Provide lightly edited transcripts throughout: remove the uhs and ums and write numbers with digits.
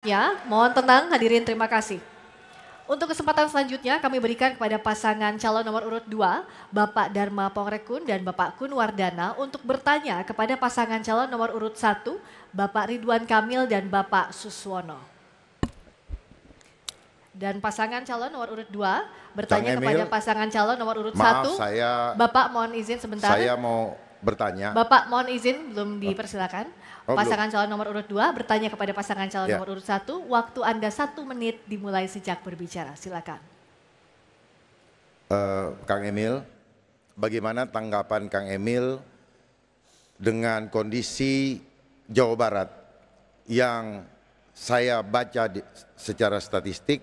Ya, mohon tenang hadirin, terima kasih. Untuk kesempatan selanjutnya kami berikan kepada pasangan calon nomor urut 2, Bapak Dharma Pongrekun dan Bapak Kun Wardana untuk bertanya kepada pasangan calon nomor urut 1, Bapak Ridwan Kamil dan Bapak Suswono. Dan pasangan calon nomor urut 2 bertanya kepada pasangan calon nomor urut 1. Bapak mohon izin sebentar. Saya mau bertanya. Bapak mohon izin, belum dipersilakan. Pasangan calon nomor urut 2 bertanya kepada pasangan calon nomor urut 1. Waktu Anda 1 menit dimulai sejak berbicara. Silakan. Kang Emil, bagaimana tanggapan Kang Emil dengan kondisi Jawa Barat yang saya baca secara statistik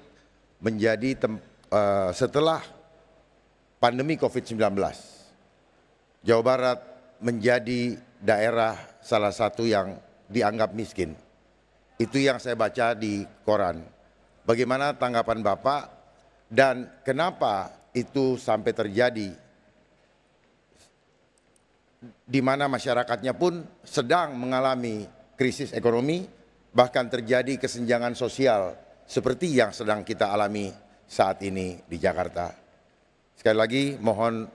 menjadi setelah pandemi COVID-19, Jawa Barat menjadi daerah salah satu yang dianggap miskin. Itu yang saya baca di koran. Bagaimana tanggapan Bapak dan kenapa itu sampai terjadi, di mana masyarakatnya pun sedang mengalami krisis ekonomi, bahkan terjadi kesenjangan sosial seperti yang sedang kita alami saat ini di Jakarta. Sekali lagi mohon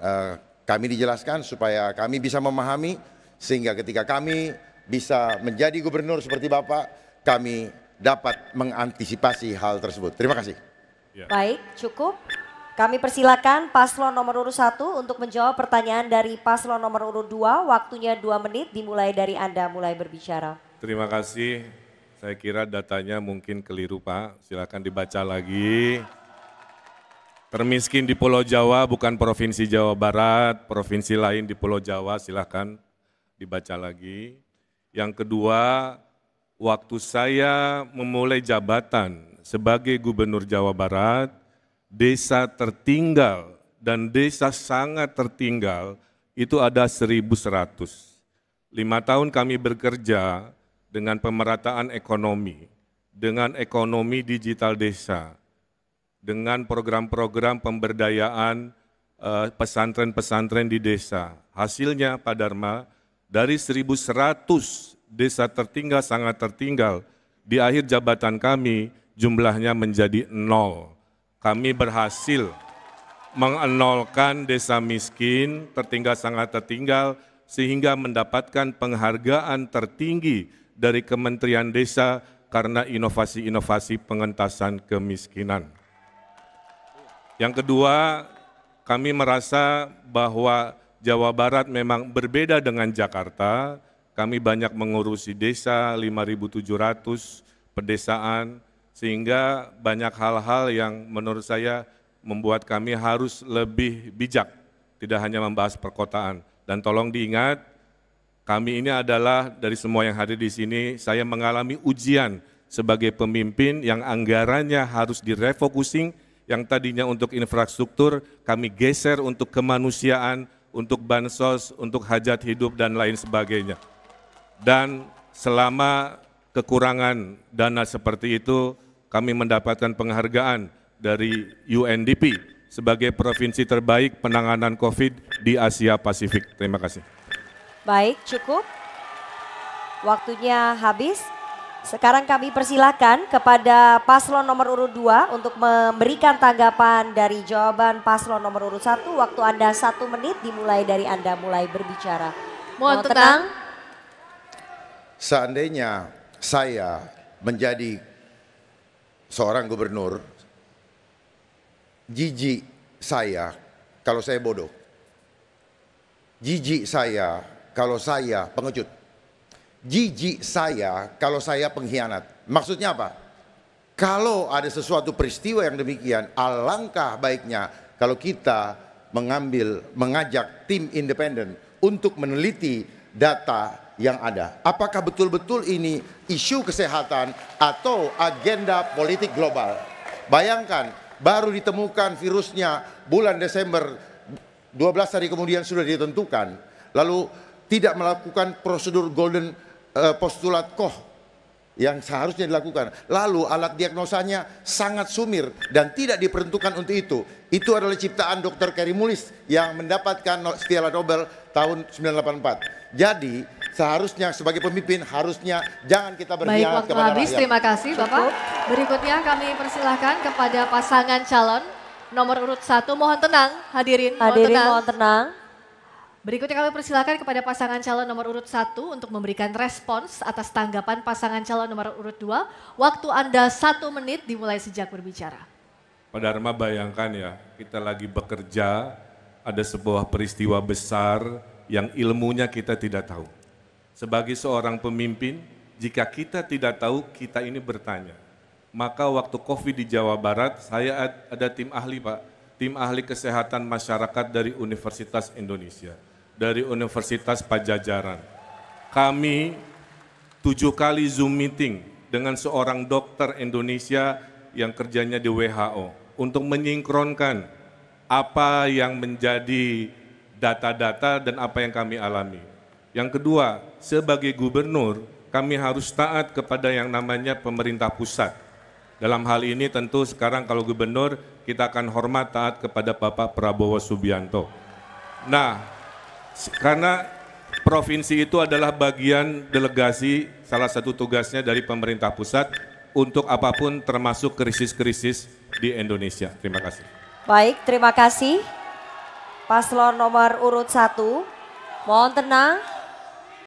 kami dijelaskan supaya kami bisa memahami, sehingga ketika kami bisa menjadi gubernur seperti Bapak, kami dapat mengantisipasi hal tersebut. Terima kasih. Baik, cukup. Kami persilakan paslon nomor urut 1 untuk menjawab pertanyaan dari paslon nomor urut 2. Waktunya 2 menit dimulai dari Anda mulai berbicara. Terima kasih. Saya kira datanya mungkin keliru Pak, silakan dibaca lagi. Termiskin di Pulau Jawa bukan Provinsi Jawa Barat, provinsi lain di Pulau Jawa, silakan dibaca lagi. Yang kedua, waktu saya memulai jabatan sebagai Gubernur Jawa Barat, desa tertinggal dan desa sangat tertinggal itu ada 1.100. 5 tahun kami bekerja dengan pemerataan ekonomi, dengan ekonomi digital desa, dengan program-program pemberdayaan pesantren-pesantren di desa. Hasilnya Pak Dharma, dari 1.100 desa tertinggal, sangat tertinggal, di akhir jabatan kami jumlahnya menjadi 0. Kami berhasil mengenolkan desa miskin, tertinggal sangat tertinggal, sehingga mendapatkan penghargaan tertinggi dari Kementerian Desa karena inovasi-inovasi pengentasan kemiskinan. Yang kedua, kami merasa bahwa Jawa Barat memang berbeda dengan Jakarta. Kami banyak mengurusi desa, 5.700 pedesaan, sehingga banyak hal-hal yang menurut saya membuat kami harus lebih bijak, tidak hanya membahas perkotaan. Dan tolong diingat, kami ini adalah dari semua yang hadir di sini, saya mengalami ujian sebagai pemimpin yang anggarannya harus direfocusing, yang tadinya untuk infrastruktur, kami geser untuk kemanusiaan, untuk bansos, untuk hajat hidup, dan lain sebagainya. Dan selama kekurangan dana seperti itu, kami mendapatkan penghargaan dari UNDP sebagai provinsi terbaik penanganan COVID di Asia Pasifik. Terima kasih. Baik, cukup. Waktunya habis. Sekarang kami persilakan kepada paslon nomor urut 2 untuk memberikan tanggapan dari jawaban paslon nomor urut 1. Waktu Anda 1 menit dimulai dari Anda mulai berbicara. Mohon tenang. Seandainya saya menjadi seorang gubernur, jijik saya kalau saya bodoh. Jijik saya kalau saya pengecut. Jijik saya kalau saya pengkhianat. Maksudnya apa? Kalau ada sesuatu peristiwa yang demikian, alangkah baiknya kalau kita mengajak tim independen untuk meneliti data yang ada. Apakah betul-betul ini isu kesehatan atau agenda politik global? Bayangkan, baru ditemukan virusnya bulan Desember, 12 hari kemudian sudah ditentukan. Lalu tidak melakukan prosedur golden postulat Koch yang seharusnya dilakukan. Lalu alat diagnosanya sangat sumir dan tidak diperuntukkan untuk itu. Itu adalah ciptaan Dr. Kary Mullis yang mendapatkan Piala Nobel tahun 1984. Jadi seharusnya sebagai pemimpin harusnya jangan kita Baik, berkhianat waktu kepada habis. rakyat. Terima kasih Bapak. Berikutnya kami persilahkan kepada pasangan calon nomor urut 1. Mohon tenang hadirin. Hadirin mohon tenang. Berikutnya kami persilahkan kepada pasangan calon nomor urut 1 untuk memberikan respons atas tanggapan pasangan calon nomor urut 2. Waktu Anda 1 menit dimulai sejak berbicara. Pak Dharma, bayangkan ya, kita lagi bekerja, ada sebuah peristiwa besar yang ilmunya kita tidak tahu. Sebagai seorang pemimpin, jika kita tidak tahu, kita ini bertanya. Maka waktu COVID di Jawa Barat, saya ada tim ahli Pak, tim ahli kesehatan masyarakat dari Universitas Indonesia, dari Universitas Pajajaran. Kami 7 kali Zoom meeting dengan seorang dokter Indonesia yang kerjanya di WHO untuk menyinkronkan apa yang menjadi data-data dan apa yang kami alami. Yang kedua, sebagai gubernur, kami harus taat kepada yang namanya pemerintah pusat. Dalam hal ini tentu sekarang kalau gubernur, kita akan hormat taat kepada Bapak Prabowo Subianto. Nah, karena provinsi itu adalah bagian delegasi, salah satu tugasnya dari pemerintah pusat untuk apapun termasuk krisis-krisis di Indonesia. Terima kasih. Baik, terima kasih. Paslon nomor urut 1, mohon tenang.